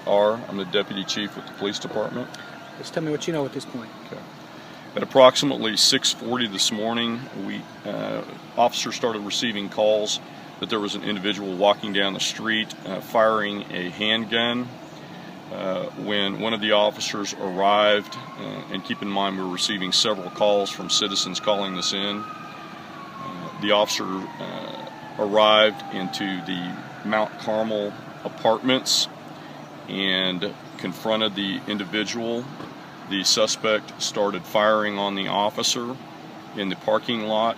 R. I'm the Deputy Chief with the Police Department. Just tell me what you know at this point. Okay. At approximately 6:40 this morning, officers started receiving calls that there was an individual walking down the street firing a handgun. When one of the officers arrived, and keep in mind we're receiving several calls from citizens calling this in, the officer arrived into the Mount Carmel apartments and confronted the individual. The suspect started firing on the officer in the parking lot.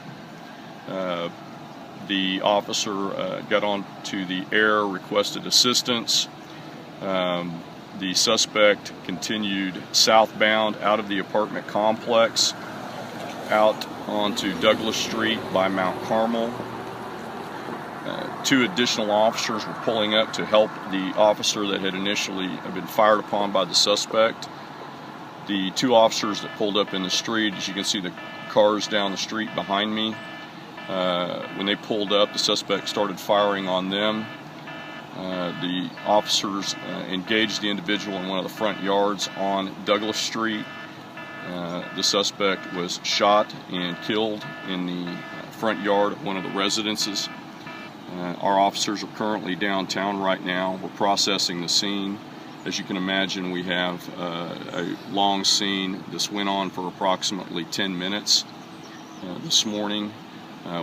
The officer got onto the air, requested assistance. The suspect continued southbound out of the apartment complex out onto Douglas Street by Mount Carmel. Two additional officers were pulling up to help the officer that had initially been fired upon by the suspect. The two officers that pulled up in the street, as you can see the cars down the street behind me, when they pulled up, the suspect started firing on them. The officers engaged the individual in one of the front yards on Douglas Street. The suspect was shot and killed in the front yard of one of the residences. Our officers are currently downtown right now. We're processing the scene. As you can imagine, we have a long scene. This went on for approximately 10 minutes this morning.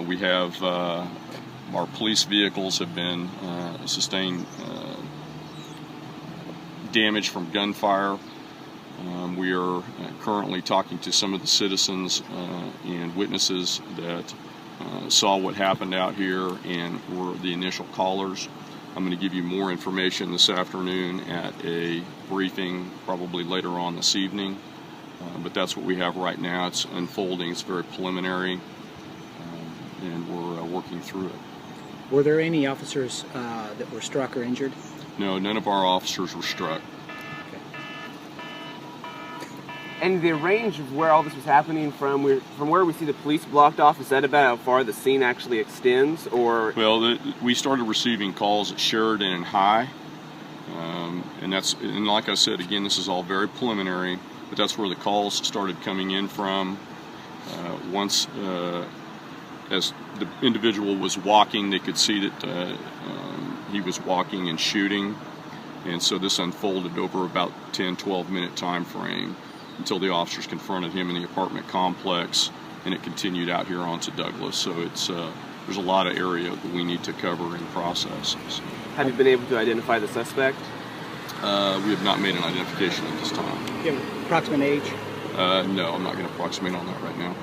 We have our police vehicles have been sustained damage from gunfire. We are currently talking to some of the citizens and witnesses that saw what happened out here and were the initial callers. I'm going to give you more information this afternoon at a briefing, probably later on this evening. But that's what we have right now. It's unfolding. It's very preliminary, and we're working through it. Were there any officers that were struck or injured? No, none of our officers were struck. And the range of where all this was happening from where we see the police blocked off, is that about how far the scene actually extends? Or well, we started receiving calls at Sheridan and High, and like I said, again, this is all very preliminary, but that's where the calls started coming in from. Once as the individual was walking, they could see that he was walking and shooting, and so this unfolded over about 10-12 minute time frame until the officers confronted him in the apartment complex, and it continued out here onto Douglas. So it's there's a lot of area that we need to cover and process. So, have you been able to identify the suspect? We have not made an identification at this time. Do you have an approximate age? No, I'm not going to approximate on that right now.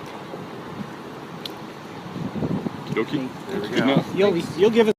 Okie dokie. There we go. You'll give us